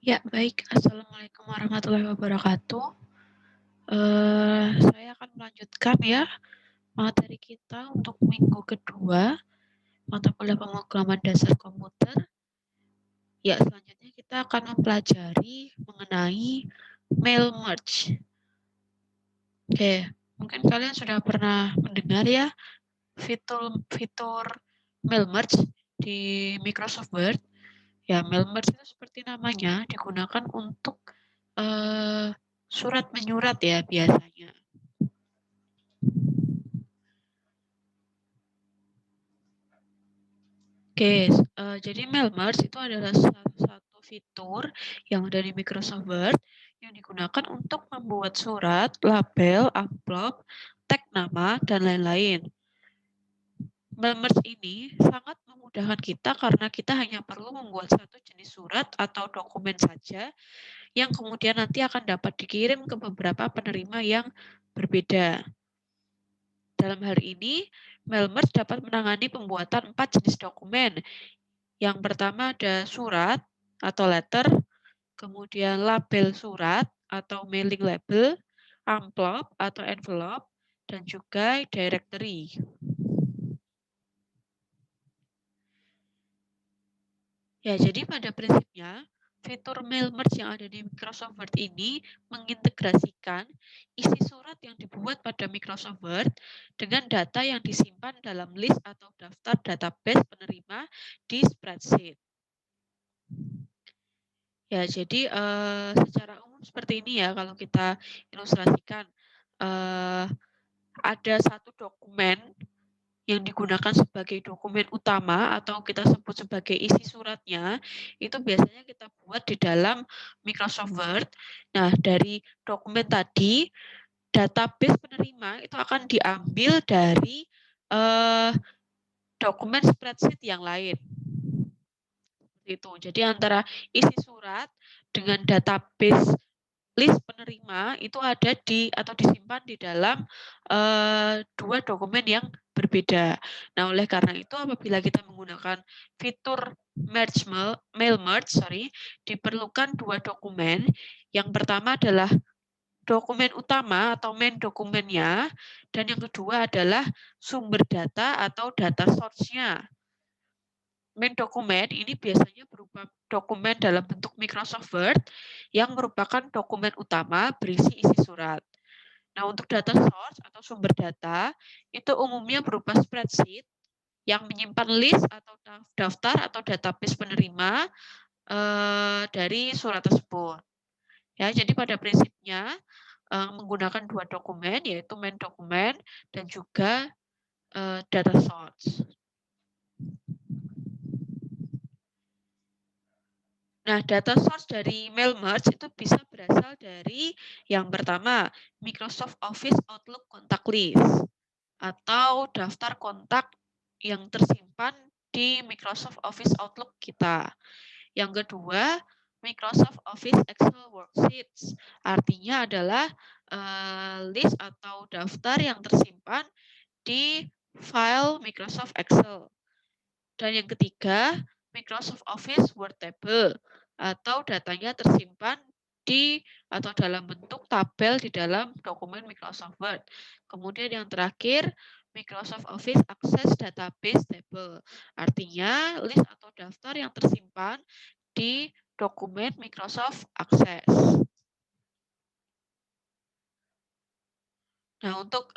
Ya, baik. Assalamualaikum warahmatullahi wabarakatuh. Saya akan melanjutkan ya materi kita untuk minggu kedua, mata kuliah pemrograman dasar komputer. Ya, selanjutnya kita akan mempelajari mengenai mail merge. Oke, mungkin kalian sudah pernah mendengar ya fitur mail merge di Microsoft Word. Ya, mail merge itu seperti namanya digunakan untuk surat menyurat ya biasanya. Oke, jadi mail merge itu adalah salah satu fitur yang ada di Microsoft Word yang digunakan untuk membuat surat, label, amplop, tag nama, dan lain-lain. Mail merge ini sangat memudahkan kita karena kita hanya perlu membuat satu jenis surat atau dokumen saja yang kemudian nanti akan dapat dikirim ke beberapa penerima yang berbeda. Dalam hal ini, mail merge dapat menangani pembuatan 4 jenis dokumen. Yang pertama ada surat atau letter, kemudian label surat atau mailing label, amplop atau envelope, dan juga directory. Ya, jadi pada prinsipnya, fitur mail merge yang ada di Microsoft Word ini mengintegrasikan isi surat yang dibuat pada Microsoft Word dengan data yang disimpan dalam list atau daftar database penerima di spreadsheet. Ya, jadi secara umum seperti ini ya kalau kita ilustrasikan. Ada satu dokumen yang digunakan sebagai dokumen utama atau kita sebut sebagai isi suratnya, itu biasanya kita buat di dalam Microsoft Word. Nah, dari dokumen tadi, database penerima itu akan diambil dari dokumen spreadsheet yang lain. Itu. Jadi antara isi surat dengan database list penerima itu ada di atau disimpan di dalam dua dokumen yang berbeda. Nah, oleh karena itu apabila kita menggunakan fitur mail merge, diperlukan dua dokumen. Yang pertama adalah dokumen utama atau main dokumennya, dan yang kedua adalah sumber data atau data source-nya. Main dokumen ini biasanya berupa dokumen dalam bentuk Microsoft Word yang merupakan dokumen utama berisi isi surat. Nah, untuk data source atau sumber data itu umumnya berupa spreadsheet yang menyimpan list atau daftar atau database penerima dari surat tersebut. Ya, jadi pada prinsipnya menggunakan dua dokumen yaitu main dokumen dan juga data source. Nah, data source dari mail merge itu bisa berasal dari yang pertama, Microsoft Office Outlook Contact List atau daftar kontak yang tersimpan di Microsoft Office Outlook kita. Yang kedua, Microsoft Office Excel Worksheets. Artinya adalah list atau daftar yang tersimpan di file Microsoft Excel. Dan yang ketiga, Microsoft Office Word Table atau datanya tersimpan di atau dalam bentuk tabel di dalam dokumen Microsoft Word. Kemudian yang terakhir, Microsoft Office Access Database Table. Artinya list atau daftar yang tersimpan di dokumen Microsoft Access. Nah, untuk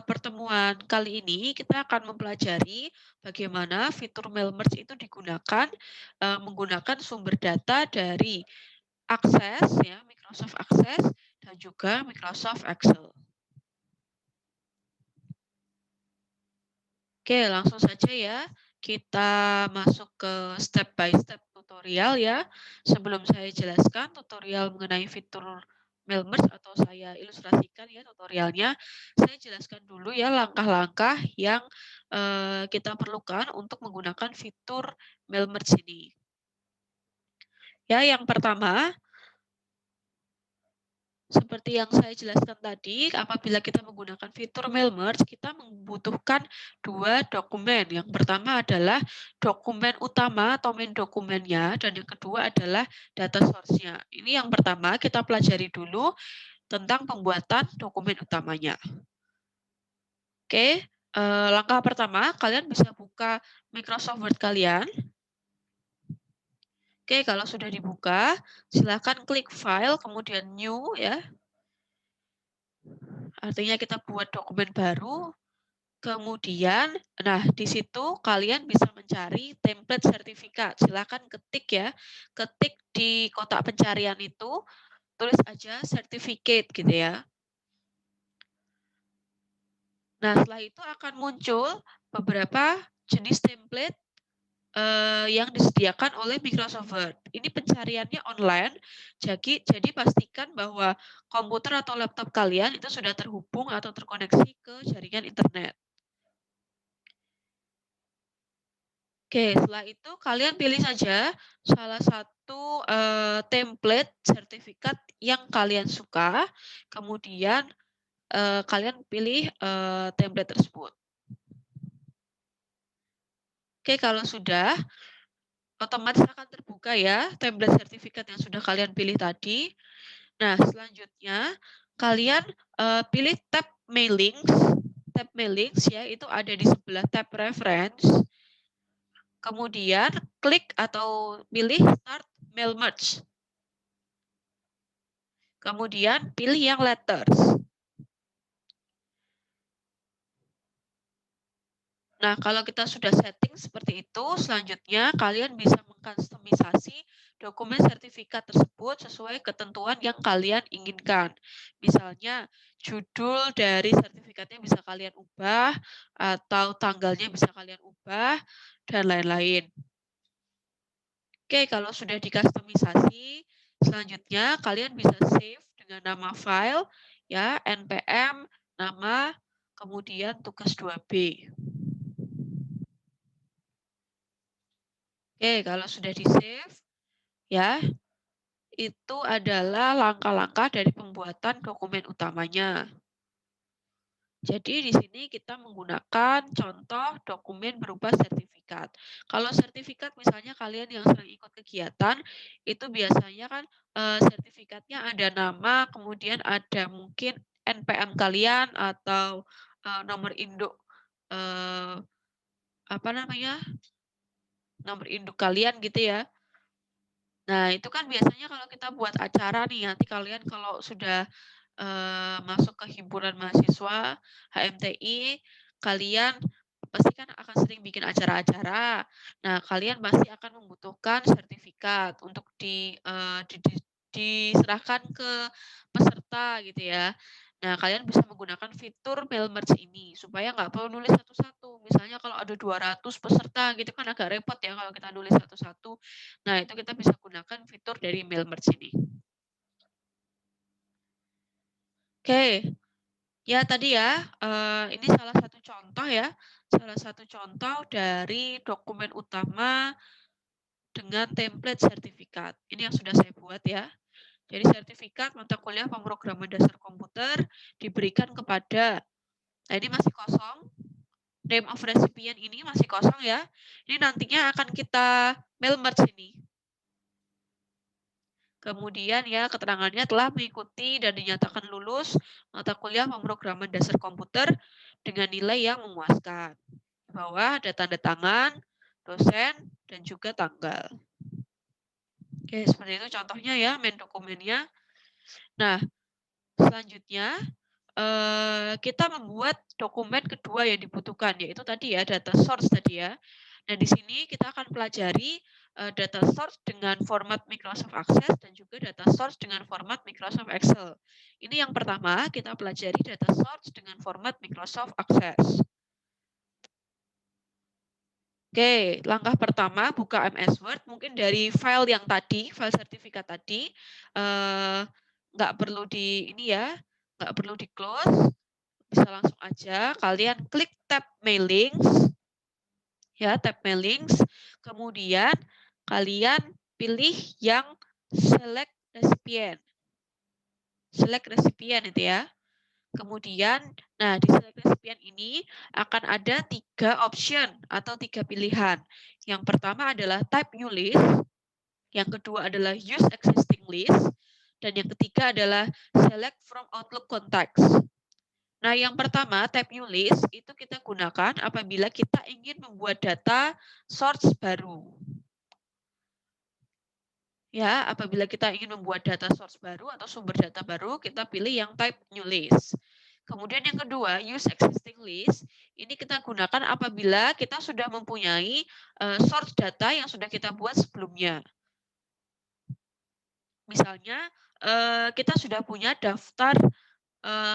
pertemuan kali ini kita akan mempelajari bagaimana fitur mail merge itu digunakan menggunakan sumber data dari Access ya, Microsoft Access dan juga Microsoft Excel. Oke, langsung saja ya. Kita masuk ke step by step tutorial ya. Sebelum saya jelaskan tutorial mengenai fitur mail merge atau saya ilustrasikan ya tutorialnya, saya jelaskan dulu ya langkah-langkah yang kita perlukan untuk menggunakan fitur mail merge ini. Ya, yang pertama, Seperti yang saya jelaskan tadi, apabila kita menggunakan fitur mail merge, kita membutuhkan dua dokumen. Yang pertama adalah dokumen utama atau main dokumennya, dan yang kedua adalah data source-nya. Ini yang pertama, kita pelajari dulu tentang pembuatan dokumen utamanya. Oke, langkah pertama, kalian bisa buka Microsoft Word kalian. Oke, kalau sudah dibuka, silakan klik File, kemudian New ya. Artinya kita buat dokumen baru. Kemudian, nah di situ kalian bisa mencari template sertifikat. Silakan ketik ya, ketik di kotak pencarian itu, tulis aja certificate gitu ya. Nah setelah itu akan muncul beberapa jenis template yang disediakan oleh Microsoft Word. Ini pencariannya online, jadi pastikan bahwa komputer atau laptop kalian itu sudah terhubung atau terkoneksi ke jaringan internet. Oke, setelah itu kalian pilih saja salah satu template sertifikat yang kalian suka, kemudian kalian pilih template tersebut. Oke, kalau sudah, otomatis akan terbuka ya template sertifikat yang sudah kalian pilih tadi. Nah, selanjutnya kalian pilih tab mailings. Tab mailings ya, itu ada di sebelah tab reference. Kemudian klik atau pilih start mail merge. Kemudian pilih yang letters. Nah, kalau kita sudah setting seperti itu, selanjutnya kalian bisa mengkustomisasi dokumen sertifikat tersebut sesuai ketentuan yang kalian inginkan. Misalnya, judul dari sertifikatnya bisa kalian ubah, atau tanggalnya bisa kalian ubah, dan lain-lain. Oke, kalau sudah dikustomisasi, selanjutnya kalian bisa save dengan nama file, ya, npm, nama, kemudian tugas 2B. Oke, kalau sudah di-save, ya, itu adalah langkah-langkah dari pembuatan dokumen utamanya. Jadi di sini kita menggunakan contoh dokumen berupa sertifikat. Kalau sertifikat misalnya kalian yang sering ikut kegiatan, itu biasanya kan sertifikatnya ada nama, kemudian ada mungkin NPM kalian atau nomor induk apa namanya? Nomor induk kalian gitu ya. Nah, itu kan biasanya kalau kita buat acara nih, nanti kalian kalau sudah, masuk ke himpunan mahasiswa HMTI, kalian pasti kan akan sering bikin acara-acara. Nah, kalian pasti akan membutuhkan sertifikat untuk diserahkan ke peserta gitu ya. Nah, kalian bisa menggunakan fitur mail merge ini, supaya nggak perlu nulis satu-satu. Misalnya kalau ada 200 peserta gitu kan agak repot ya kalau kita nulis satu-satu. Nah, itu kita bisa gunakan fitur dari mail merge ini. Oke, ya tadi ya, ini salah satu contoh ya, salah satu contoh dari dokumen utama dengan template sertifikat. Ini yang sudah saya buat ya. Jadi sertifikat mata kuliah pemrograman dasar komputer diberikan kepada, nah ini masih kosong, name of recipient ini masih kosong ya. Ini nantinya akan kita mail merge ini. Kemudian ya keterangannya telah mengikuti dan dinyatakan lulus mata kuliah pemrograman dasar komputer dengan nilai yang memuaskan. Di bawah ada tanda tangan, dosen, dan juga tanggal. Oke, seperti itu contohnya ya main dokumennya. Nah, selanjutnya kita membuat dokumen kedua yang dibutuhkan, yaitu tadi ya data source tadi ya. Nah, di sini kita akan pelajari data source dengan format Microsoft Access dan juga data source dengan format Microsoft Excel. Ini yang pertama, kita pelajari data source dengan format Microsoft Access. Oke, langkah pertama buka MS Word, mungkin dari file yang tadi, file sertifikat tadi, nggak perlu di ini ya, nggak perlu di close, bisa langsung aja kalian klik tab mailings, ya tab mailings, kemudian kalian pilih yang select recipient. select recipient itu ya. Kemudian, nah di select recipient ini akan ada 3 option atau 3 pilihan. Yang pertama adalah type new list, yang kedua adalah use existing list, dan yang ketiga adalah select from Outlook contacts. Nah, yang pertama, type new list itu kita gunakan apabila kita ingin membuat data source baru. Ya, apabila kita ingin membuat data source baru atau sumber data baru, kita pilih yang type new list. Kemudian yang kedua, use existing list. Ini kita gunakan apabila kita sudah mempunyai source data yang sudah kita buat sebelumnya. Misalnya, kita sudah punya daftar,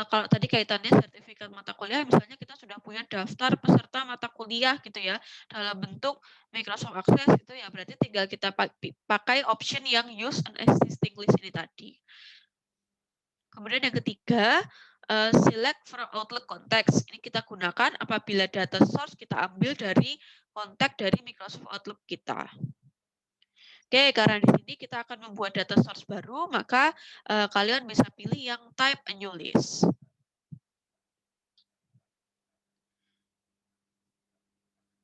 kalau tadi kaitannya sertifikat mata kuliah, misalnya kita sudah punya daftar peserta mata kuliah gitu ya, dalam bentuk Microsoft Access itu ya berarti tinggal kita pakai option yang use an existing list ini tadi. Kemudian yang ketiga, select from Outlook context. Ini kita gunakan apabila data source kita ambil dari kontak dari Microsoft Outlook kita. Oke, karena di sini kita akan membuat data source baru, maka kalian bisa pilih yang type a new list.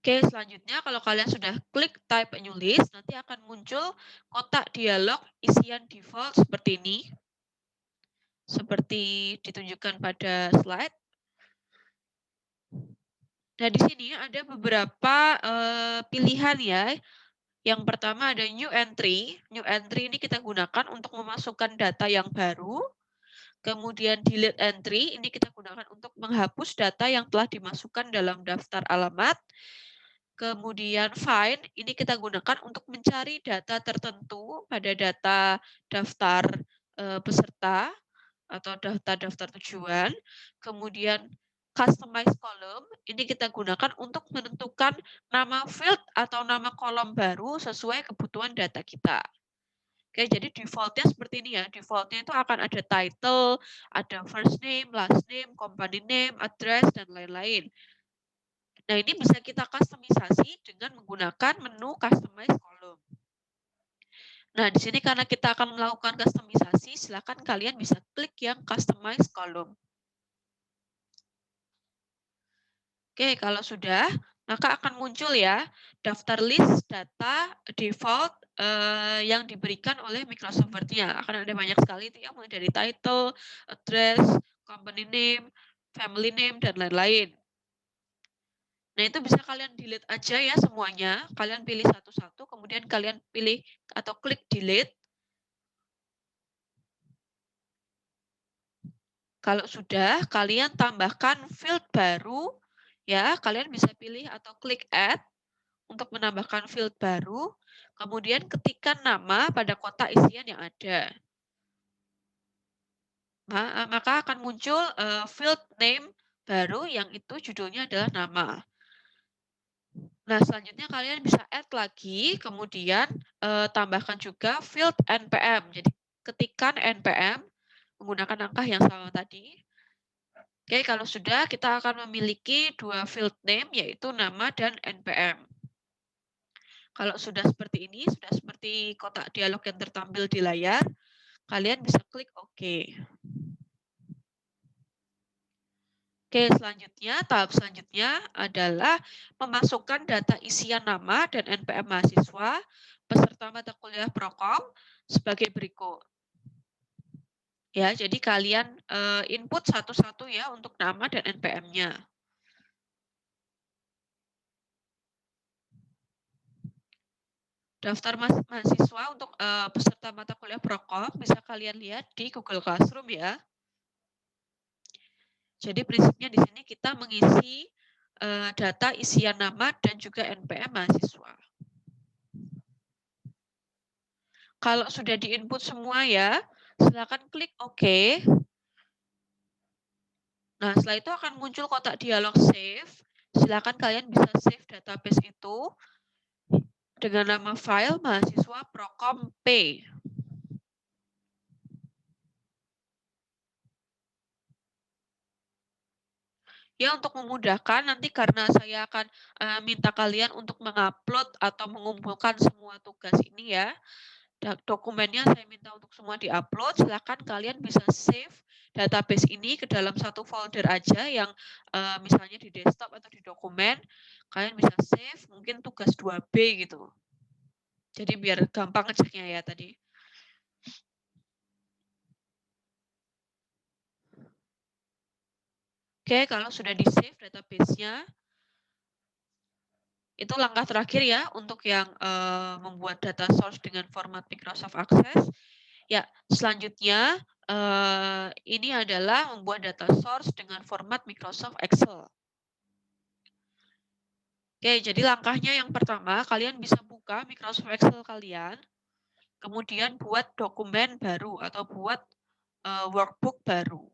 Oke, selanjutnya kalau kalian sudah klik type a new list, nanti akan muncul kotak dialog isian default seperti ini. Seperti ditunjukkan pada slide. Nah, di sini ada beberapa pilihan ya. Yang pertama ada new entry. New entry ini kita gunakan untuk memasukkan data yang baru. Kemudian delete entry, ini kita gunakan untuk menghapus data yang telah dimasukkan dalam daftar alamat. Kemudian find, ini kita gunakan untuk mencari data tertentu pada data daftar peserta atau daftar tujuan. Kemudian customize column, ini kita gunakan untuk menentukan nama field atau nama kolom baru sesuai kebutuhan data kita. Oke, jadi default-nya seperti ini ya. Default-nya itu akan ada title, ada first name, last name, company name, address, dan lain-lain. Nah, ini bisa kita customisasi dengan menggunakan menu customize column. Nah, di sini karena kita akan melakukan customisasi, silakan kalian bisa klik yang customize column. Oke, kalau sudah, maka akan muncul ya daftar list data default yang diberikan oleh Microsoft Word-nya. Akan ada banyak sekali itu ya, mulai dari title, address, company name, family name, dan lain-lain. Nah, itu bisa kalian delete aja ya semuanya. Kalian pilih satu-satu, kemudian kalian pilih atau klik delete. Kalau sudah, kalian tambahkan field baru, ya, kalian bisa pilih atau klik add untuk menambahkan field baru, kemudian ketikkan nama pada kotak isian yang ada. Maka akan muncul field name baru yang itu judulnya adalah nama. Nah, selanjutnya kalian bisa add lagi, kemudian tambahkan juga field NPM. Jadi ketikkan NPM menggunakan angka yang sama tadi. Oke, kalau sudah kita akan memiliki dua field name yaitu nama dan NPM. Kalau sudah seperti ini, sudah seperti kotak dialog yang tertampil di layar, kalian bisa klik OK. Oke, selanjutnya, tahap selanjutnya adalah memasukkan data isian nama dan NPM mahasiswa peserta mata kuliah Prokom sebagai berikut. Ya, jadi kalian input satu-satu ya untuk nama dan NPM-nya. Daftar mahasiswa untuk peserta mata kuliah Prokom bisa kalian lihat di Google Classroom ya. Jadi prinsipnya di sini kita mengisi data isian nama dan juga NPM mahasiswa. Kalau sudah diinput semua ya, silakan klik OK. Nah, setelah itu akan muncul kotak dialog save. Silakan kalian bisa save database itu dengan nama file mahasiswa Prokom P. Ya, untuk memudahkan nanti karena saya akan minta kalian untuk mengupload atau mengumpulkan semua tugas ini ya. dokumennya saya minta untuk semua diupload, silakan kalian bisa save database ini ke dalam satu folder aja yang misalnya di desktop atau di dokumen, kalian bisa save mungkin tugas 2B gitu. Jadi biar gampang ngeceknya ya tadi. Oke, kalau sudah di-save database-nya, itu langkah terakhir ya untuk yang membuat data source dengan format Microsoft Access. Ya, selanjutnya ini adalah membuat data source dengan format Microsoft Excel. Oke, jadi langkahnya yang pertama, kalian bisa buka Microsoft Excel kalian, kemudian buat dokumen baru atau buat workbook baru.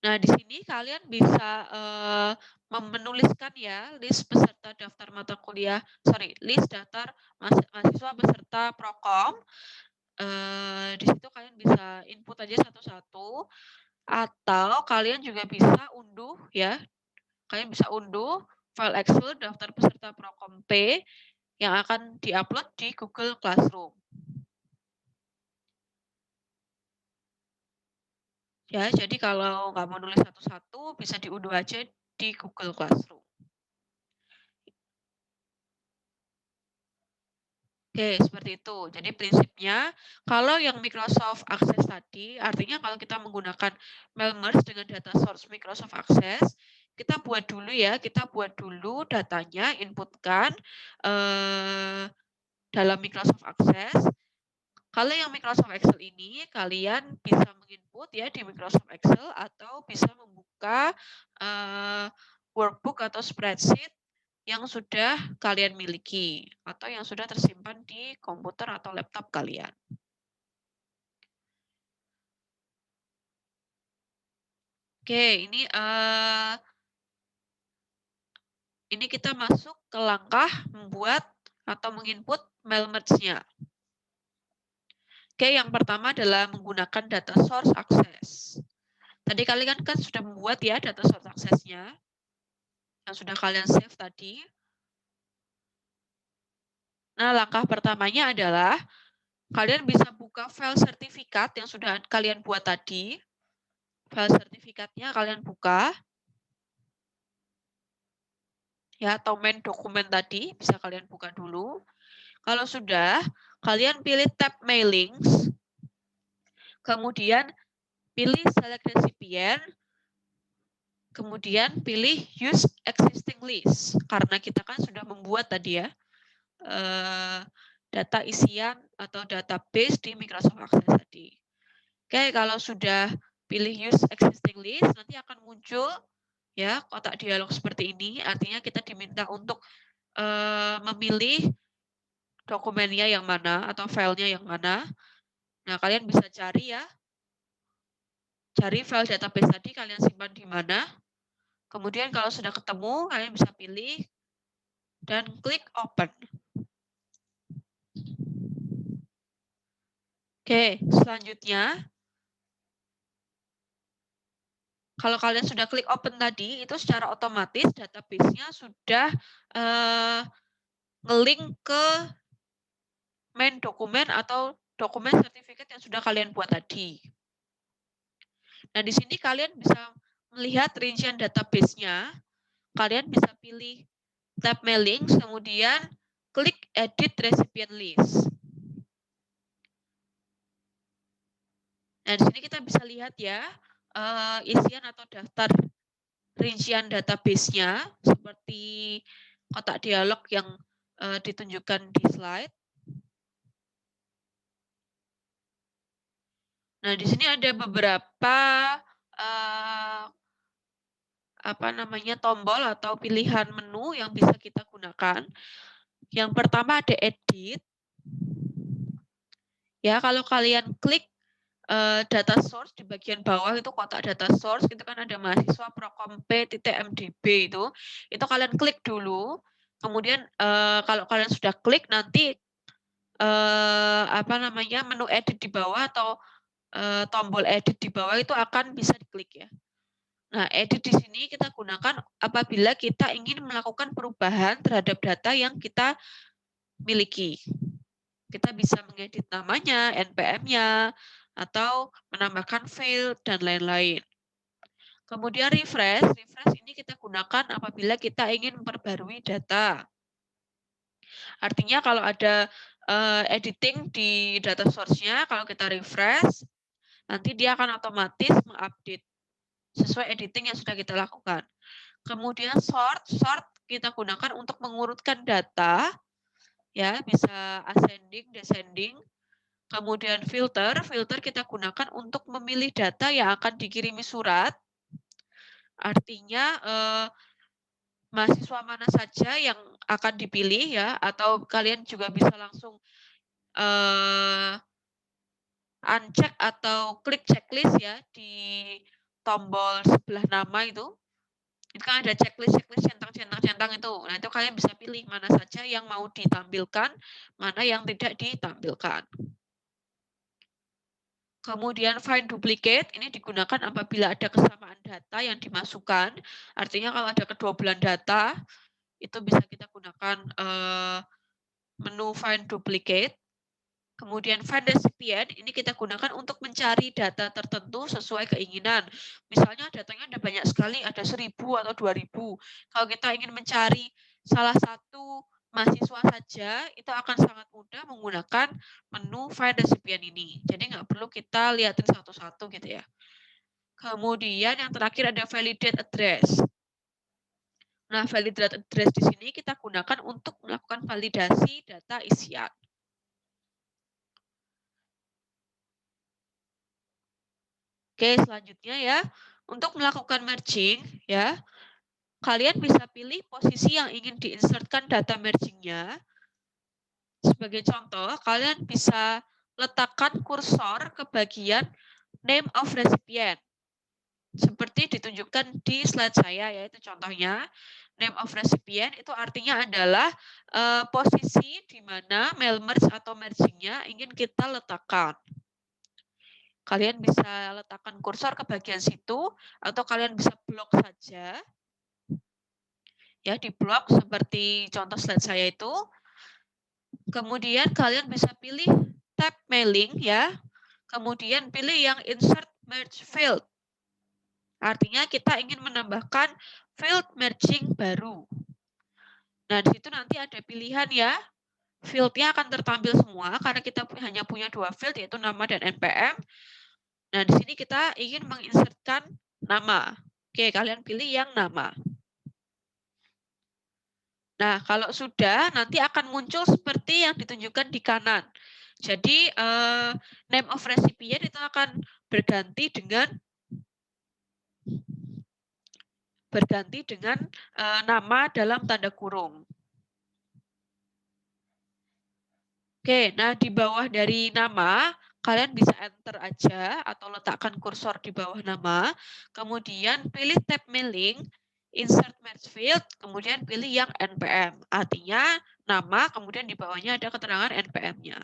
Nah, di sini kalian bisa menuliskan ya list peserta daftar mata kuliah, list daftar mahasiswa peserta Prokom. Di situ kalian bisa input aja satu-satu, atau kalian juga bisa unduh ya. Kalian bisa unduh file Excel daftar peserta Prokom P yang akan diupload di Google Classroom. Ya, jadi kalau nggak mau nulis satu-satu, bisa diunduh aja di Google Classroom. Oke, seperti itu. Jadi prinsipnya, kalau yang Microsoft Access tadi, artinya kalau kita menggunakan mail merge dengan data source Microsoft Access, kita buat dulu ya, kita buat dulu datanya, inputkan dalam Microsoft Access. Kalau yang Microsoft Excel ini, kalian bisa menginput ya di Microsoft Excel atau bisa membuka workbook atau spreadsheet yang sudah kalian miliki atau yang sudah tersimpan di komputer atau laptop kalian. Oke, ini kita masuk ke langkah membuat atau menginput mail merge-nya. Oke, yang pertama adalah menggunakan data source access. Tadi kalian kan sudah membuat ya data source access-nya yang sudah kalian save tadi. Nah, langkah pertamanya adalah kalian bisa buka file sertifikat yang sudah kalian buat tadi. File sertifikatnya kalian buka. Ya, atau main dokumen tadi bisa kalian buka dulu. Kalau sudah, kalian pilih tab mailings. Kemudian pilih select recipient. Kemudian pilih use existing list. Karena kita kan sudah membuat tadi ya data isian atau database di Microsoft Access tadi. Oke, kalau sudah pilih use existing list, nanti akan muncul ya kotak dialog seperti ini. Artinya kita diminta untuk memilih dokumennya yang mana atau filenya yang mana. Nah, kalian bisa cari ya. Cari file database tadi kalian simpan di mana. Kemudian kalau sudah ketemu, kalian bisa pilih dan klik open. Oke, selanjutnya kalau kalian sudah klik open tadi, itu secara otomatis database-nya sudah nge-link ke main dokumen atau dokumen sertifikat yang sudah kalian buat tadi. Nah, di sini kalian bisa melihat rincian database-nya. Kalian bisa pilih tab mailings, kemudian klik edit recipient list. Nah, di sini kita bisa lihat ya, isian atau daftar rincian database-nya seperti kotak dialog yang ditunjukkan di slide. Nah, di sini ada beberapa tombol atau pilihan menu yang bisa kita gunakan. Yang pertama ada edit. Ya, kalau kalian klik data source di bagian bawah itu kotak data source itu kan ada mahasiswa Prokom P.MDB itu kalian klik dulu. Kemudian kalau kalian sudah klik nanti menu edit di bawah atau tombol edit di bawah itu akan bisa diklik ya. Nah, edit di sini kita gunakan apabila kita ingin melakukan perubahan terhadap data yang kita miliki. Kita bisa mengedit namanya, NPM-nya, atau menambahkan field, dan lain-lain. Kemudian refresh. Refresh ini kita gunakan apabila kita ingin memperbarui data. Artinya kalau ada editing di data source-nya, kalau kita refresh, nanti dia akan otomatis mengupdate sesuai editing yang sudah kita lakukan. Kemudian sort kita gunakan untuk mengurutkan data, ya bisa ascending, descending. Kemudian filter kita gunakan untuk memilih data yang akan dikirimi surat. Artinya mahasiswa mana saja yang akan dipilih ya, atau kalian juga bisa langsung uncheck atau klik checklist ya di tombol sebelah nama itu. Itu kan ada checklist centang itu. Nah, itu kalian bisa pilih mana saja yang mau ditampilkan, mana yang tidak ditampilkan. Kemudian find duplicate, ini digunakan apabila ada kesamaan data yang dimasukkan. Artinya kalau ada kedua bulan data, itu bisa kita gunakan menu find duplicate. Kemudian find recipient, ini kita gunakan untuk mencari data tertentu sesuai keinginan. Misalnya datanya ada banyak sekali, ada 1.000 atau 2.000. Kalau kita ingin mencari salah satu mahasiswa saja, itu akan sangat mudah menggunakan menu find recipient ini. Jadi nggak perlu kita lihatin satu-satu gitu ya. Kemudian yang terakhir ada validate address. Nah, validate address di sini kita gunakan untuk melakukan validasi data isian. Oke, selanjutnya ya, untuk melakukan merging ya, kalian bisa pilih posisi yang ingin diinsertkan data mergingnya. Sebagai contoh, kalian bisa letakkan kursor ke bagian name of recipient. Seperti ditunjukkan di slide saya, yaitu contohnya name of recipient itu artinya adalah posisi di mana mail merge atau mergingnya ingin kita letakkan. Kalian bisa letakkan kursor ke bagian situ, atau kalian bisa blok saja. Ya, di blok seperti contoh slide saya itu. Kemudian kalian bisa pilih tab mailing ya. Kemudian pilih yang insert merge field. Artinya kita ingin menambahkan field merging baru. Nah, di situ nanti ada pilihan ya. Field-nya akan tertampil semua karena kita hanya punya 2 field, yaitu nama dan NPM. Nah, di sini kita ingin menginsertkan nama. Oke, kalian pilih yang nama. Nah, kalau sudah, nanti akan muncul seperti yang ditunjukkan di kanan. Jadi, name of recipient itu akan berganti dengan nama dalam tanda kurung. Oke, nah di bawah dari nama, kalian bisa enter aja atau letakkan kursor di bawah nama, kemudian pilih tab mailing, insert merge field, kemudian pilih yang NPM. Artinya nama, kemudian di bawahnya ada keterangan NPM-nya.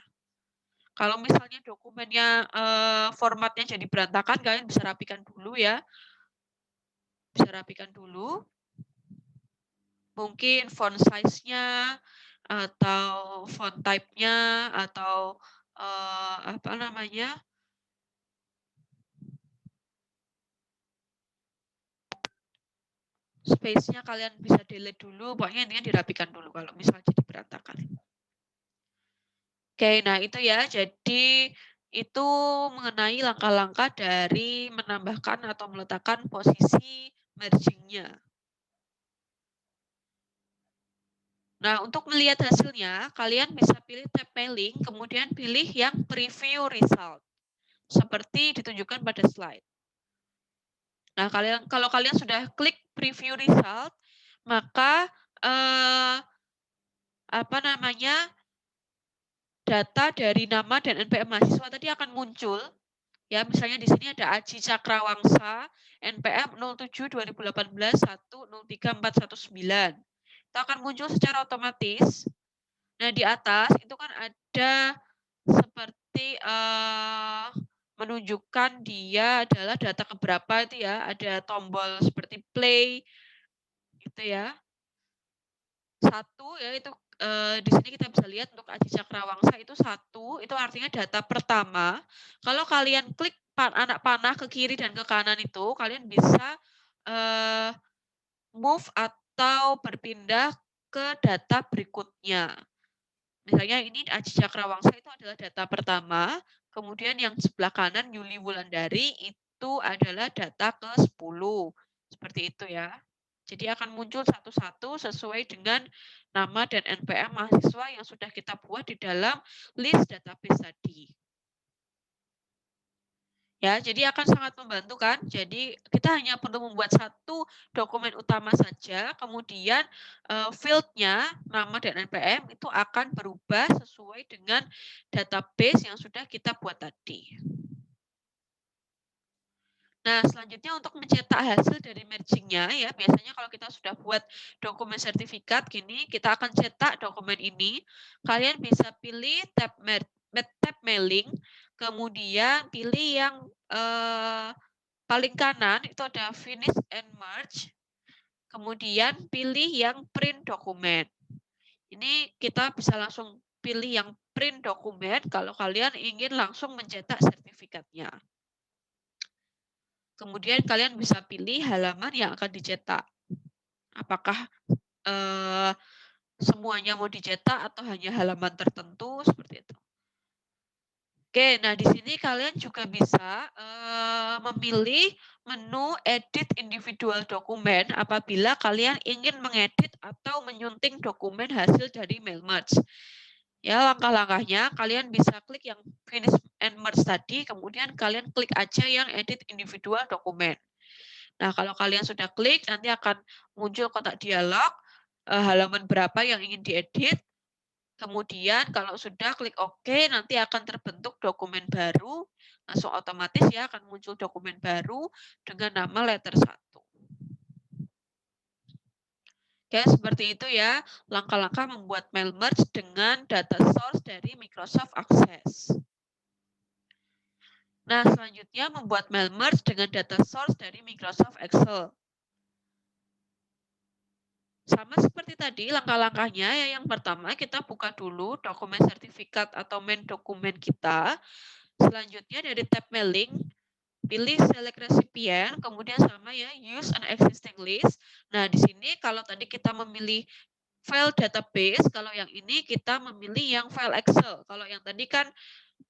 Kalau misalnya dokumennya formatnya jadi berantakan, kalian bisa rapikan dulu ya. Bisa rapikan dulu. Mungkin font size-nya, atau font type-nya, atau apa namanya, space-nya kalian bisa delete dulu, pokoknya intinya dirapikan dulu kalau misalnya jadi berantakan. Oke, nah itu ya, jadi itu mengenai langkah-langkah dari menambahkan atau meletakkan posisi merging-nya. Nah, untuk melihat hasilnya, kalian bisa pilih tab mailing, kemudian pilih yang preview result, seperti ditunjukkan pada slide. Nah, kalau kalian sudah klik preview result, maka data dari nama dan NPM mahasiswa tadi akan muncul. Ya, misalnya di sini ada Aji Cakrawangsa, NPM 07 2018 103419. Itu akan muncul secara otomatis. Nah, di atas itu kan ada seperti menunjukkan dia adalah data keberapa itu ya, ada tombol seperti play gitu ya. Satu ya itu, di sini kita bisa lihat untuk Aji Cakrawangsa itu satu, itu artinya data pertama. Kalau kalian klik anak panah ke kiri dan ke kanan itu, kalian bisa, eee, move atau berpindah ke data berikutnya. Misalnya ini Aji Cakrawangsa itu adalah data pertama, kemudian yang sebelah kanan Yuli Wulandari itu adalah data ke-10, seperti itu ya. Jadi akan muncul satu-satu sesuai dengan nama dan NPM mahasiswa yang sudah kita buat di dalam list database tadi. Ya, jadi akan sangat membantu kan. Jadi kita hanya perlu membuat satu dokumen utama saja, kemudian field-nya, nama dan NPM itu akan berubah sesuai dengan database yang sudah kita buat tadi. Nah, selanjutnya untuk mencetak hasil dari merging-nya ya, biasanya kalau kita sudah buat dokumen sertifikat gini, kita akan cetak dokumen ini. Kalian bisa pilih tab mailing, kemudian pilih yang paling kanan itu ada finish and merge, kemudian pilih yang print dokumen. Ini kita bisa langsung pilih yang print dokumen kalau kalian ingin langsung mencetak sertifikatnya. Kemudian kalian bisa pilih halaman yang akan dicetak. Apakah semuanya mau dicetak atau hanya halaman tertentu seperti itu. Oke, nah di sini kalian juga bisa memilih menu edit individual dokumen apabila kalian ingin mengedit atau menyunting dokumen hasil dari mail merge. Ya, langkah-langkahnya kalian bisa klik yang finish and merge tadi, kemudian kalian klik aja yang edit individual dokumen. Nah, kalau kalian sudah klik, nanti akan muncul kotak dialog, halaman berapa yang ingin diedit. Kemudian kalau sudah klik OK, nanti akan terbentuk dokumen baru, langsung otomatis ya akan muncul dokumen baru dengan nama letter 1. Oke, seperti itu ya, langkah-langkah membuat mail merge dengan data source dari Microsoft Access. Nah, selanjutnya membuat mail merge dengan data source dari Microsoft Excel. Sama seperti tadi, langkah-langkahnya ya, yang pertama kita buka dulu dokumen sertifikat atau main dokumen kita. Selanjutnya dari tab mailing, pilih select recipient, kemudian sama ya, use an existing list. Nah, di sini kalau tadi kita memilih file database, kalau yang ini kita memilih yang file Excel. Kalau yang tadi kan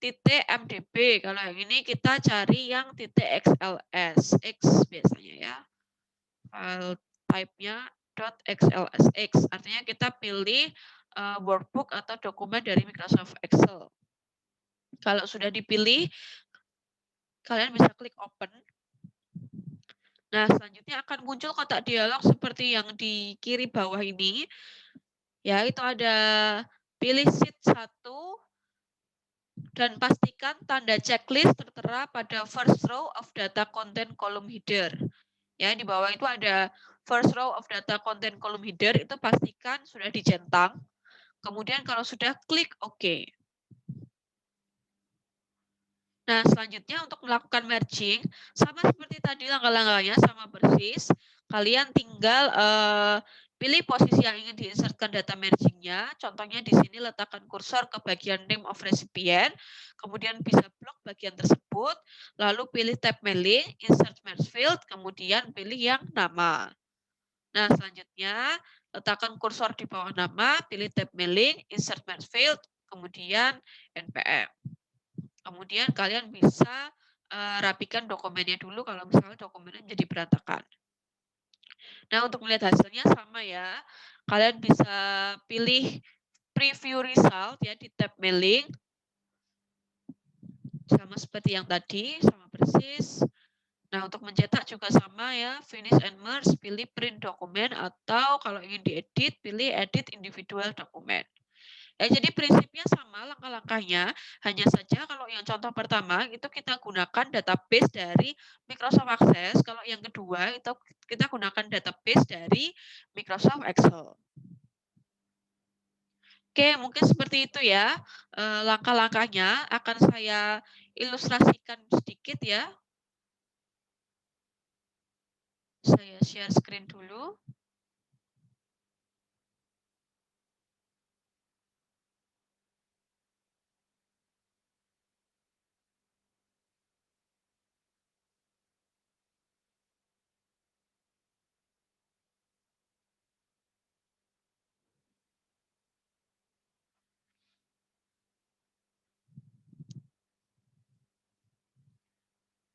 .mdb, kalau yang ini kita cari yang .xls, X biasanya ya. File type-nya .xlsx, artinya kita pilih workbook atau dokumen dari Microsoft Excel. Kalau sudah dipilih, kalian bisa klik open. Nah, selanjutnya akan muncul kotak dialog seperti yang di kiri bawah ini. Ya, itu ada pilih sheet 1 dan pastikan tanda checklist tertera pada first row of data content column header. Ya, di bawah itu ada first row of data content column header, itu pastikan sudah dicentang. Kemudian kalau sudah klik OK. Nah, selanjutnya untuk melakukan merging, sama seperti tadi langkah-langkahnya sama persis. Kalian tinggal pilih posisi yang ingin diinsertkan data mergingnya. Contohnya di sini letakkan kursor ke bagian name of recipient, kemudian bisa blok bagian tersebut, lalu pilih tab mailing, insert merge field, kemudian pilih yang nama. Nah, selanjutnya letakkan kursor di bawah nama, pilih tab mailing, insert merge field, kemudian NPM. Kemudian kalian bisa rapikan dokumennya dulu kalau misalnya dokumennya jadi berantakan. Nah, untuk melihat hasilnya sama ya. Kalian bisa pilih preview result ya di tab mailing. Sama seperti yang tadi, sama persis. Nah, untuk mencetak juga sama ya, finish and merge, pilih print dokumen, atau kalau ingin diedit, pilih edit individual dokumen. Ya, jadi prinsipnya sama langkah-langkahnya, hanya saja kalau yang contoh pertama itu kita gunakan database dari Microsoft Access, kalau yang kedua itu kita gunakan database dari Microsoft Excel. Oke, mungkin seperti itu ya, langkah-langkahnya akan saya ilustrasikan sedikit ya. Saya share screen dulu.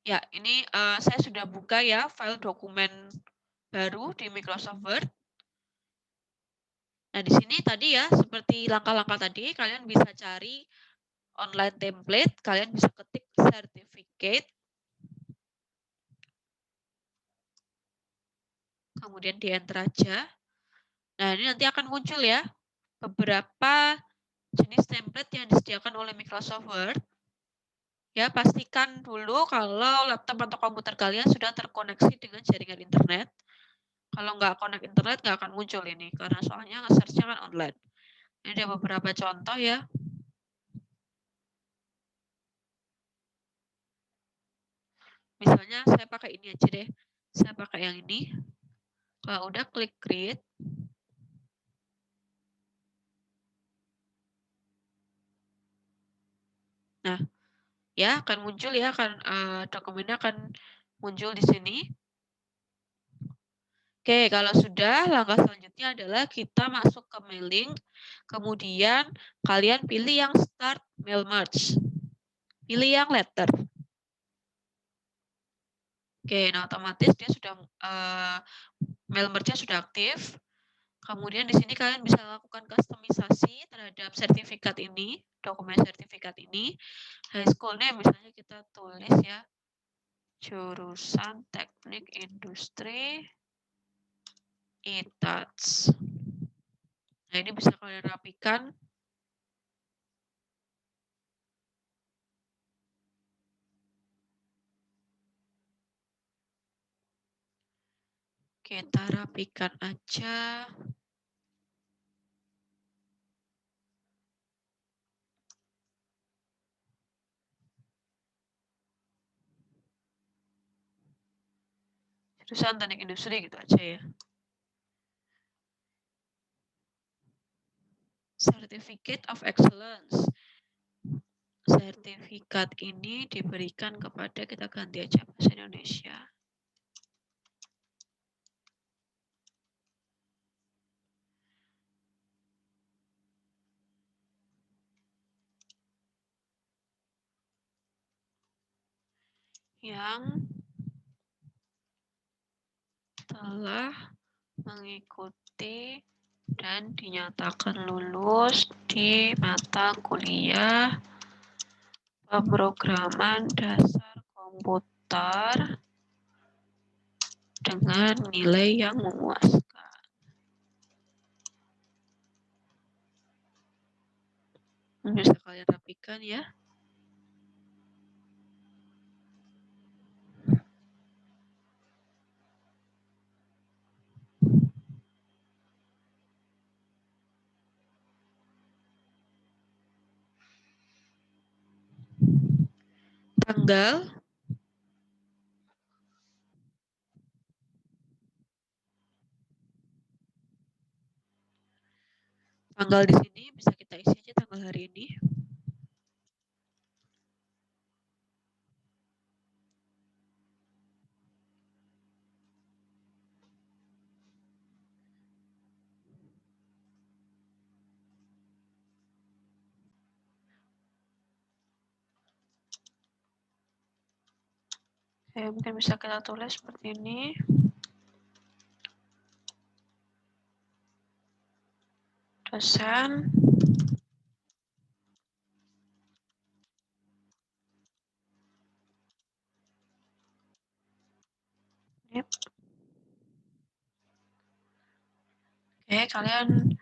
Ya, ini, saya sudah buka ya file dokumen baru di Microsoft Word. Nah, di sini tadi ya, seperti langkah-langkah tadi, kalian bisa cari online template, kalian bisa ketik certificate, kemudian di-enter aja. Nah, ini nanti akan muncul ya, beberapa jenis template yang disediakan oleh Microsoft Word. Ya, pastikan dulu kalau laptop atau komputer kalian sudah terkoneksi dengan jaringan internet. Kalau nggak connect internet, nggak akan muncul ini, karena soalnya nge-search-nya kan online. Ini ada beberapa contoh ya. Misalnya saya pakai ini aja deh. Saya pakai yang ini. Kalau udah klik create. Nah, ya akan muncul ya, dokumennya akan muncul di sini. Oke, kalau sudah, langkah selanjutnya adalah kita masuk ke mailing. Kemudian kalian pilih yang start mail merge. Pilih yang letter. Oke, nah otomatis dia sudah mail merge-nya sudah aktif. Kemudian di sini kalian bisa lakukan kustomisasi terhadap sertifikat ini, dokumen sertifikat ini. High school-nya misalnya kita tulis ya, jurusan teknik industri ITATS. Nah, ini bisa kalian rapikan. Kita rapikan aja. Jurusan teknik industri gitu aja ya. Certificate of Excellence. Sertifikat ini diberikan kepada, kita ganti aja bahasa Indonesia. Yang telah mengikuti dan dinyatakan lulus di mata kuliah pemrograman dasar komputer dengan nilai yang memuaskan. Bisa kalian rapikan ya. Tanggal di sini bisa kita isi aja tanggal hari ini. Mungkin bisa kita tulis seperti ini. Dosen Oke, kalian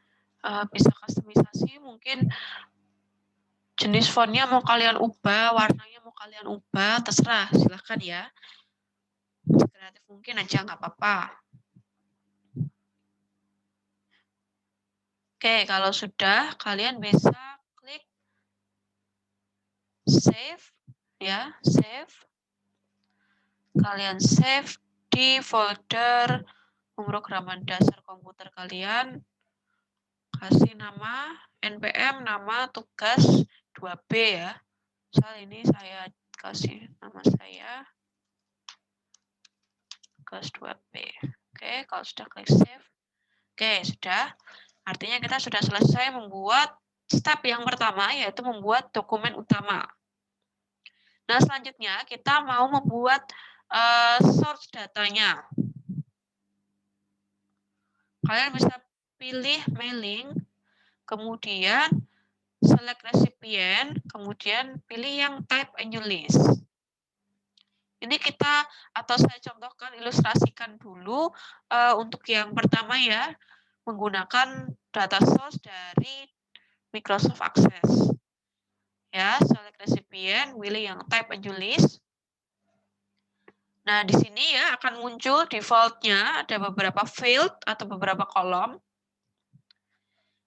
bisa kustomisasi, mungkin jenis fontnya mau kalian ubah, warnanya mau kalian ubah, terserah, silahkan ya. Kreatif mungkin aja, nggak apa-apa. Oke, kalau sudah, kalian bisa klik save, ya, save. Kalian save di folder pemrograman dasar komputer kalian. Kasih nama npm, nama tugas 2B ya. Misal ini saya kasih nama saya tugas 2B. Oke, kalau sudah klik save. Oke, sudah. Artinya kita sudah selesai membuat step yang pertama, yaitu membuat dokumen utama. Nah, selanjutnya kita mau membuat source datanya. Kalian bisa pilih mailing, kemudian select recipient, kemudian pilih yang type a new list. Ini kita, atau saya contohkan, ilustrasikan dulu untuk yang pertama ya, menggunakan data source dari Microsoft Access. Ya, select recipient, pilih yang type a new list. Nah, di sini ya akan muncul default-nya ada beberapa field atau beberapa kolom.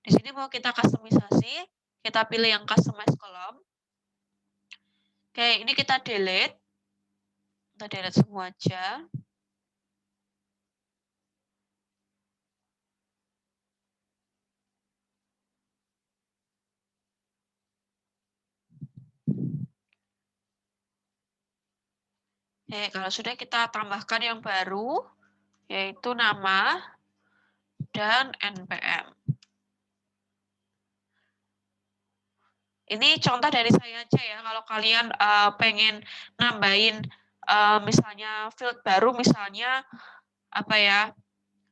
Di sini mau kita customisasi, kita pilih yang customize kolom. Oke, ini kita delete. Kita delete semua aja. Oke, kalau sudah kita tambahkan yang baru, yaitu nama dan npm. Ini contoh dari saya aja ya, kalau kalian pengen nambahin misalnya field baru, misalnya apa ya,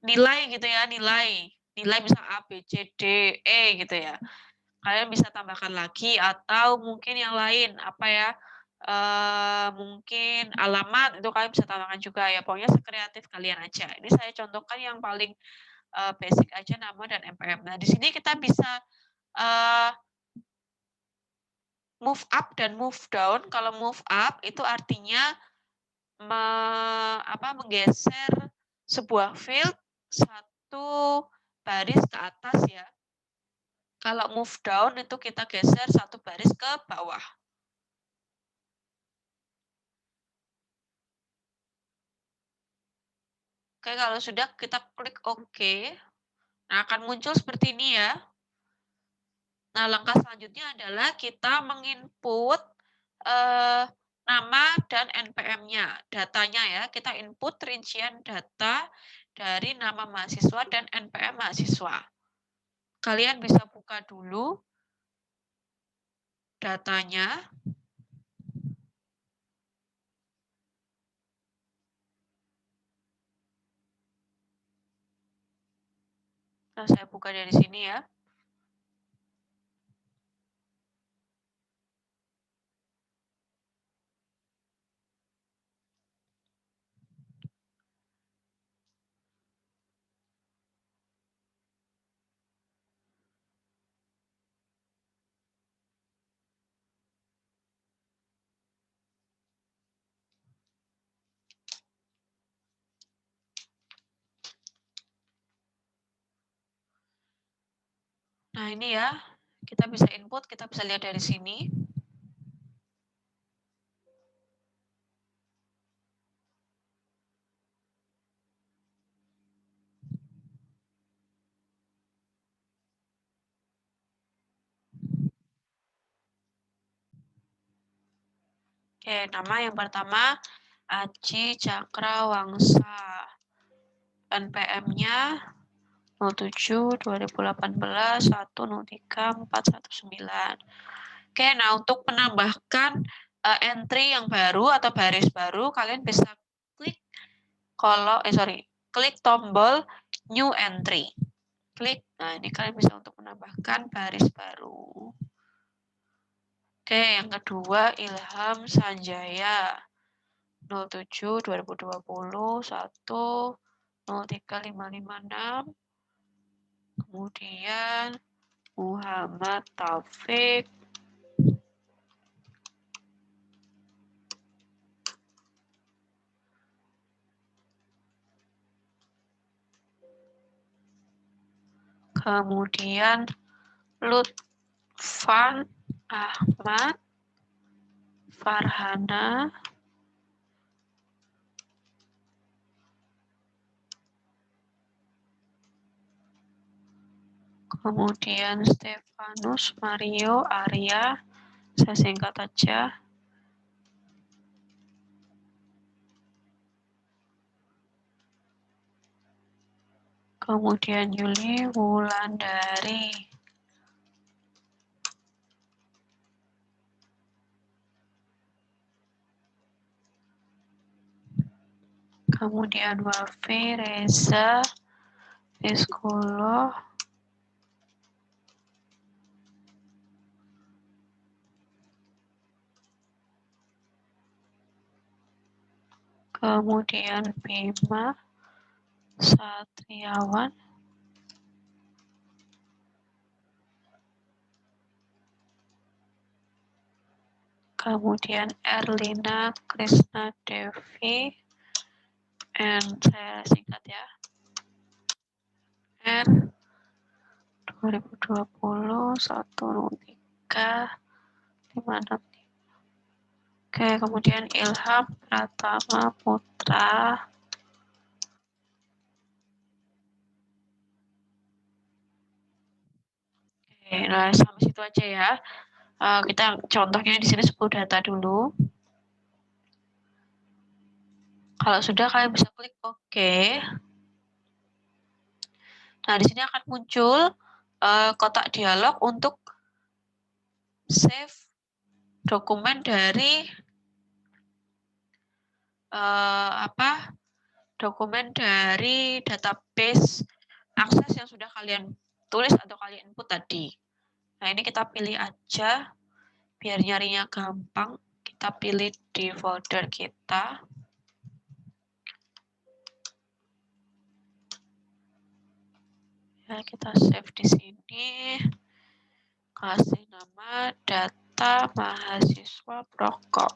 nilai gitu ya, nilai misal A, B, C, D, E gitu ya. Kalian bisa tambahkan lagi atau mungkin yang lain apa ya, mungkin alamat itu kalian bisa tambahkan juga ya. Pokoknya sekreatif kalian aja. Ini saya contohkan yang paling basic aja, nama dan npm. Nah, di sini kita bisa move up dan move down. Kalau move up itu artinya menggeser sebuah field satu baris ke atas ya. Kalau move down itu kita geser satu baris ke bawah. Oke, kalau sudah kita klik OK. Nah, akan muncul seperti ini ya. Nah, langkah selanjutnya adalah kita menginput nama dan npm-nya, datanya ya. Kita input rincian data dari nama mahasiswa dan npm mahasiswa. Kalian bisa buka dulu datanya. Nah, saya buka dari sini ya. Nah, ini ya. Kita bisa input, kita bisa lihat dari sini. Oke, nama yang pertama Aji Cakrawangsa. NPM-nya 07/2018/103419. Oke, nah untuk menambahkan entry yang baru atau baris baru, kalian bisa klik klik tombol new entry. Klik. Nah, ini kalian bisa untuk menambahkan baris baru. Oke, yang kedua Ilham Sanjaya 07/2020/103.556. Kemudian Muhammad Taufik kemudian Lutfan Ahmad Farhana, kemudian Stefanus Mario Arya, saya singkat aja. Kemudian Yuli Wulandari. Kemudian Wafi Reza Fiskulo. Kemudian Bima Satriawan. Kemudian Erlina Krisna Devi, saya singkat ya, R 2020 103 56. Oke, kemudian Ilham Pratama Putra. Oke, nah sampai situ aja ya. Kita contohnya di sini 10 data dulu. Kalau sudah kalian bisa klik OK. Nah, di sini akan muncul kotak dialog untuk save dokumen dari dokumen dari database akses yang sudah kalian tulis atau kalian input tadi. Nah, ini kita pilih aja biar nyarinya gampang. Kita pilih di folder kita. Ya, kita save di sini. Kasih nama data mahasiswa Prokom.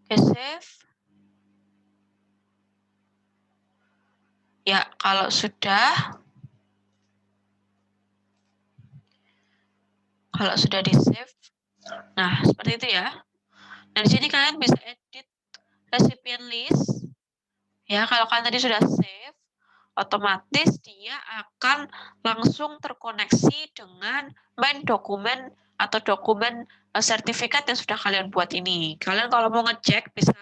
Oke, save. Ya, kalau sudah di-save, nah seperti itu ya. Nah, di sini kalian bisa edit recipient list. Ya, kalau kalian tadi sudah save, otomatis dia akan langsung terkoneksi dengan main dokumen atau dokumen sertifikat yang sudah kalian buat ini. Kalian kalau mau ngecek bisa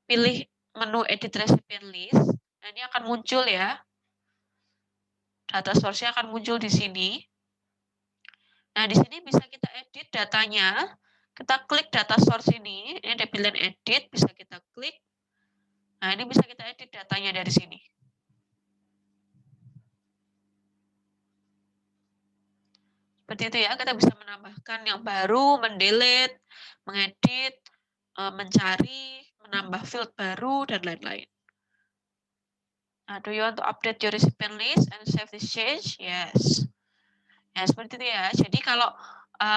pilih menu edit recipient list. Nah, ini akan muncul ya. Data source-nya akan muncul di sini. Nah, di sini bisa kita edit datanya. Kita klik data source ini ada pilihan edit, bisa kita klik. Nah, ini bisa kita edit datanya dari sini. Seperti itu ya, kita bisa menambahkan yang baru, mendelete, mengedit, mencari, menambah field baru, dan lain-lain. Nah, do you want to update your recipient list and save this change? Yes. Ya, seperti itu ya. Jadi kalau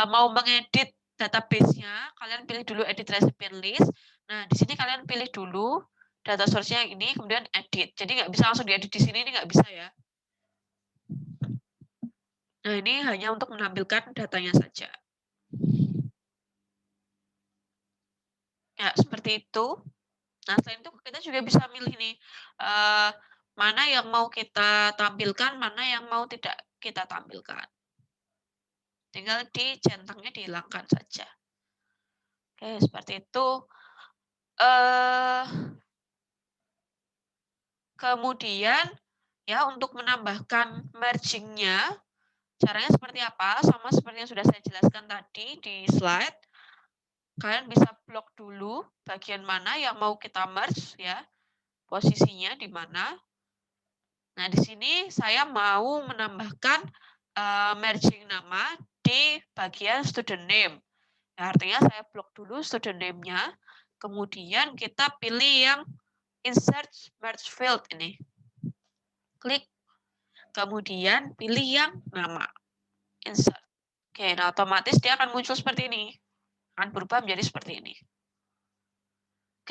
mau mengedit database-nya, kalian pilih dulu edit recipient list. Nah, di sini kalian pilih dulu data source-nya yang ini, kemudian edit. Jadi nggak bisa langsung diedit di sini, ini nggak bisa ya. Nah, ini hanya untuk menampilkan datanya saja. Ya, seperti itu. Nah, selain itu kita juga bisa milih nih, mana yang mau kita tampilkan, mana yang mau tidak kita tampilkan. Tinggal centangnya dihilangkan saja. Oke, seperti itu. Kemudian, ya untuk menambahkan merging-nya, caranya seperti apa? Sama seperti yang sudah saya jelaskan tadi di slide. Kalian bisa blok dulu bagian mana yang mau kita merge, ya. Posisinya di mana. Nah, di sini saya mau menambahkan merging nama di bagian student name. Nah, artinya saya blok dulu student name-nya, kemudian kita pilih yang insert merge field ini. Klik, kemudian pilih yang nama. Insert. Oke, nah otomatis dia akan muncul seperti ini. Akan berubah menjadi seperti ini.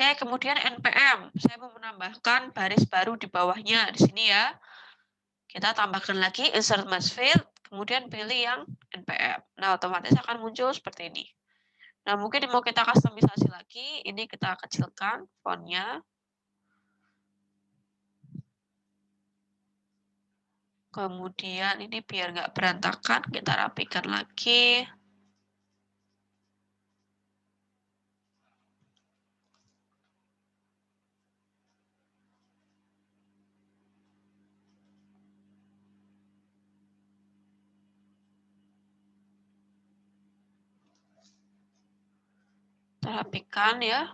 Oke, kemudian NPM. Saya mau menambahkan baris baru di bawahnya di sini ya. Kita tambahkan lagi insert merge field, kemudian pilih yang NPM. Nah, otomatis akan muncul seperti ini. Nah, mungkin mau kita customisasi lagi, ini kita kecilkan fontnya. Kemudian ini biar nggak berantakan, kita rapikan lagi. Kita rapikan ya.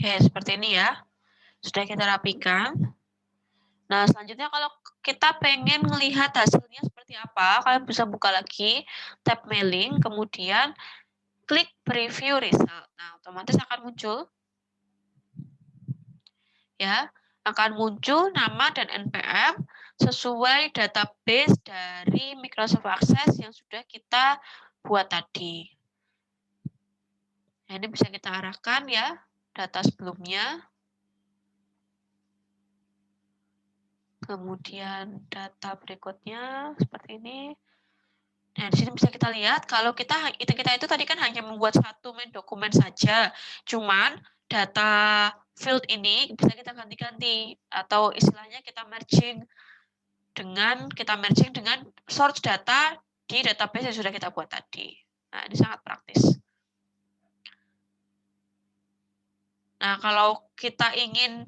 Oke, seperti ini ya. Sudah kita rapikan. Nah, selanjutnya kalau kita pengen melihat hasilnya seperti apa, kalian bisa buka lagi tab mailing, kemudian klik preview result. Nah, otomatis akan muncul ya, akan muncul nama dan NPM sesuai database dari Microsoft Access yang sudah kita buat tadi. Nah, ini bisa kita arahkan ya, data sebelumnya. Kemudian data berikutnya seperti ini. Nah, di sini bisa kita lihat kalau kita itu tadi kan hanya membuat satu main dokumen saja. Cuman data field ini bisa kita ganti-ganti atau istilahnya kita merging dengan source data di database yang sudah kita buat tadi. Nah, ini sangat praktis. Nah, kalau kita ingin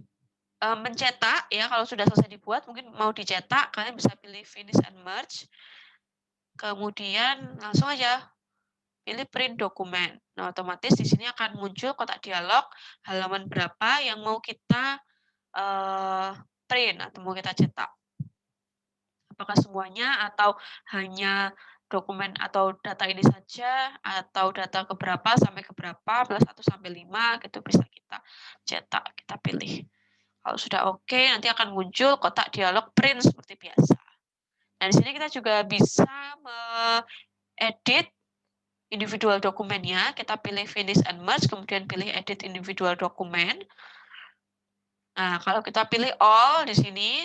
mencetak ya, kalau sudah selesai dibuat mungkin mau dicetak, kalian bisa pilih finish and merge. Kemudian langsung aja pilih print dokumen. Nah, otomatis di sini akan muncul kotak dialog halaman berapa yang mau kita print atau mau kita cetak. Apakah semuanya atau hanya dokumen atau data ini saja atau data keberapa sampai keberapa plus 1 sampai 5 gitu bisa kita cetak, kita pilih. Kalau sudah oke, nanti akan muncul kotak dialog print seperti biasa. Nah, di sini kita juga bisa edit individual dokumennya, kita pilih finish and merge, kemudian pilih edit individual dokumen. Nah, kalau kita pilih all di sini,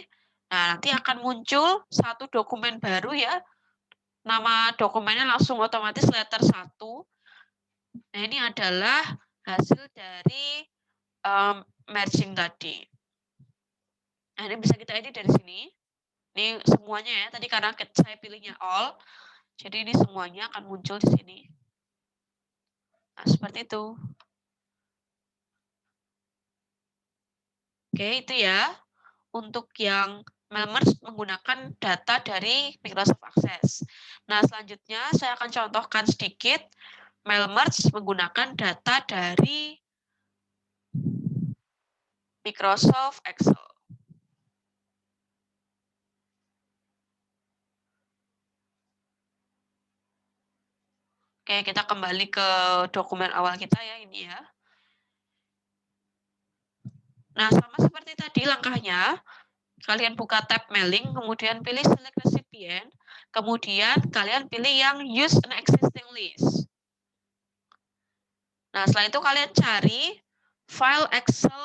nah nanti akan muncul satu dokumen baru ya. Nama dokumennya langsung otomatis letter 1. Nah, ini adalah hasil dari merging tadi. Nah, ini bisa kita edit dari sini. Ini semuanya ya, tadi karena saya pilihnya all, jadi ini semuanya akan muncul di sini. Nah, seperti itu. Oke, itu ya. Untuk yang merge menggunakan data dari Microsoft Access. Nah, selanjutnya saya akan contohkan sedikit merge menggunakan data dari Microsoft Excel. Oke, kita kembali ke dokumen awal kita ya, ini ya. Nah, sama seperti tadi langkahnya, kalian buka tab mailing, kemudian pilih select recipient, kemudian kalian pilih yang use an existing list. Nah, setelah itu kalian cari file Excel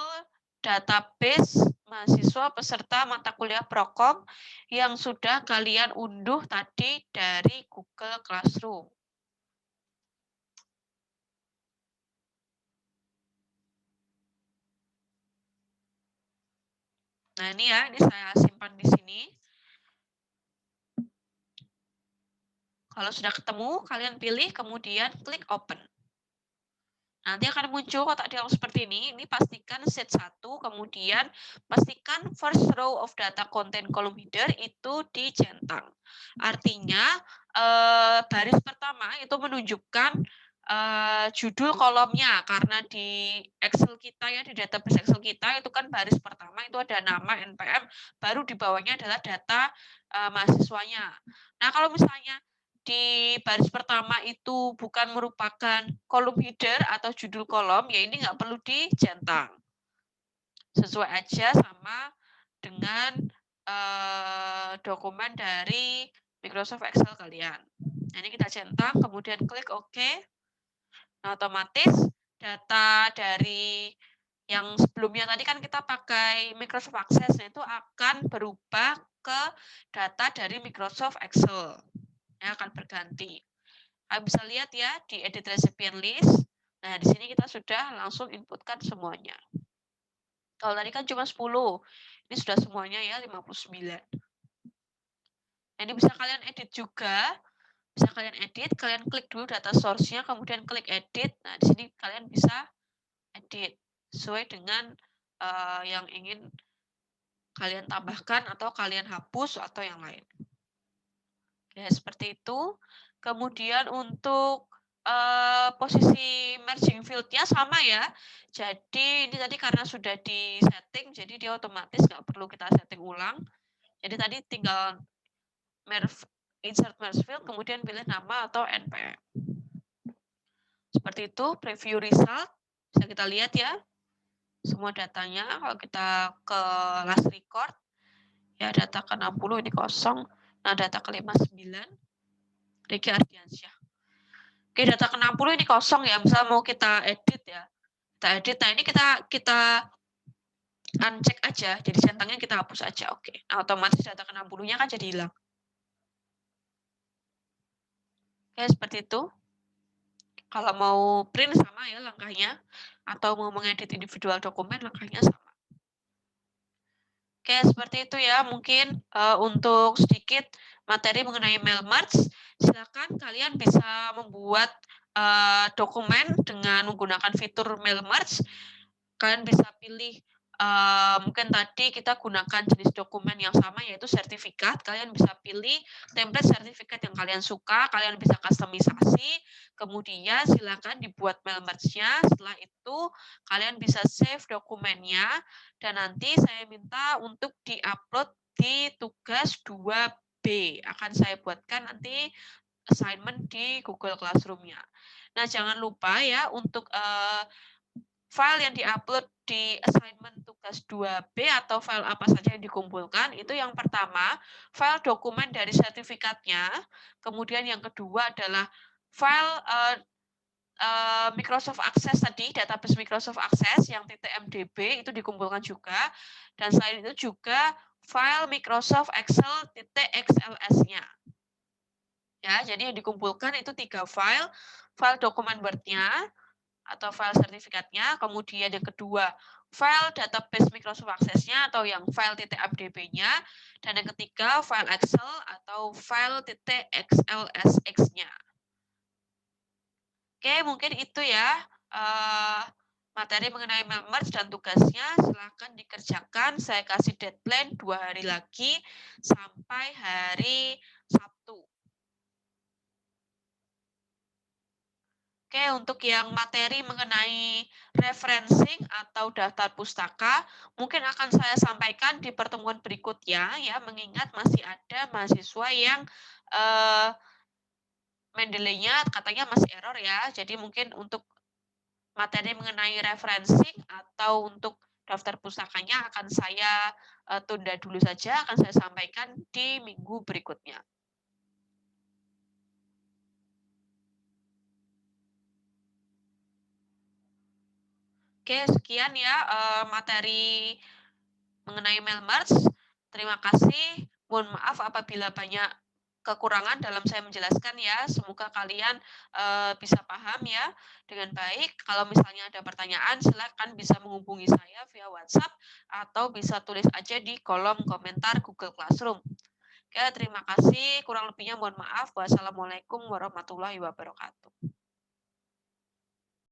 database mahasiswa peserta mata kuliah Prokom yang sudah kalian unduh tadi dari Google Classroom. Nah, ini ya, ini saya simpan di sini. Kalau sudah ketemu, kalian pilih, kemudian klik open. Nanti akan muncul kotak dialog seperti ini. Ini pastikan set 1, kemudian pastikan first row of data content column header itu dicentang. Artinya, baris pertama itu menunjukkan judul kolomnya, karena di Excel kita ya, di database Excel kita itu kan baris pertama itu ada nama NPM, baru di bawahnya adalah data mahasiswanya. Nah, kalau misalnya di baris pertama itu bukan merupakan kolom header atau judul kolom, ya ini nggak perlu dicentang. Sesuai aja sama dengan dokumen dari Microsoft Excel kalian. Nah, ini kita centang, kemudian klik OK. Nah, otomatis data dari yang sebelumnya tadi kan kita pakai Microsoft Access, itu akan berubah ke data dari Microsoft Excel. Akan berganti. Bisa lihat ya di edit recipient list. Nah, di sini kita sudah langsung inputkan semuanya. Kalau tadi kan cuma 10. Ini sudah semuanya ya 59. Nah, ini bisa kalian edit juga. Bisa kalian edit, kalian klik dulu data source-nya, kemudian klik edit. Nah, di sini kalian bisa edit sesuai dengan yang ingin kalian tambahkan atau kalian hapus atau yang lain. Ya, seperti itu. Kemudian untuk posisi merging field-nya sama ya. Jadi ini tadi karena sudah di setting, jadi dia otomatis nggak perlu kita setting ulang. Jadi tadi tinggal insert merge field, kemudian pilih nama atau NPM. Seperti itu, preview result. Bisa kita lihat ya, semua datanya. Kalau kita ke last record, ya data ke-60 ini kosong. Nah, data ke-59, Riki Ardiansyah. Oke, data ke-60 ini kosong ya. Misal mau kita edit ya. Kita edit. Nah, ini kita uncheck aja. Jadi centangnya kita hapus aja. Oke. Nah, otomatis data ke-60-nya kan jadi hilang. Oke, seperti itu. Kalau mau print sama ya langkahnya. Atau mau mengedit individual dokumen langkahnya sama. Oke, seperti itu ya. Mungkin untuk sedikit materi mengenai mail merge, silakan kalian bisa membuat dokumen dengan menggunakan fitur mail merge. Kalian bisa pilih, mungkin tadi kita gunakan jenis dokumen yang sama yaitu sertifikat. Kalian bisa pilih template sertifikat yang kalian suka, kalian bisa kustomisasi, kemudian silakan dibuat mail merge-nya. Setelah itu kalian bisa save dokumennya dan nanti saya minta untuk di-upload di tugas 2B. Akan saya buatkan nanti assignment di Google Classroom-nya. Nah, jangan lupa ya untuk file yang diupload di assignment tugas 2B atau file apa saja yang dikumpulkan, itu yang pertama, file dokumen dari sertifikatnya, kemudian yang kedua adalah file Microsoft Access tadi, database Microsoft Access yang .mdb itu dikumpulkan juga, dan selain itu juga file Microsoft Excel .xls-nya. Ya, jadi yang dikumpulkan itu 3 file dokumen Word-nya, atau file sertifikatnya, kemudian yang kedua file database Microsoft Access-nya atau yang file .mdb-nya, dan yang ketiga file Excel atau file .xlsx-nya. Oke, mungkin itu ya materi mengenai merge dan tugasnya. Silahkan dikerjakan. Saya kasih deadline 2 hari lagi sampai hari Sabtu. Oke, untuk yang materi mengenai referencing atau daftar pustaka, mungkin akan saya sampaikan di pertemuan berikutnya ya, mengingat masih ada mahasiswa yang Mendeley-nya katanya masih error ya. Jadi mungkin untuk materi mengenai referencing atau untuk daftar pustakanya akan saya tunda dulu saja, akan saya sampaikan di minggu berikutnya. Oke, sekian ya materi mengenai Mailmerge. Terima kasih. Mohon maaf apabila banyak kekurangan dalam saya menjelaskan ya. Semoga kalian bisa paham ya dengan baik. Kalau misalnya ada pertanyaan, silakan bisa menghubungi saya via WhatsApp atau bisa tulis aja di kolom komentar Google Classroom. Oke, terima kasih. Kurang lebihnya mohon maaf. Wassalamualaikum warahmatullahi wabarakatuh.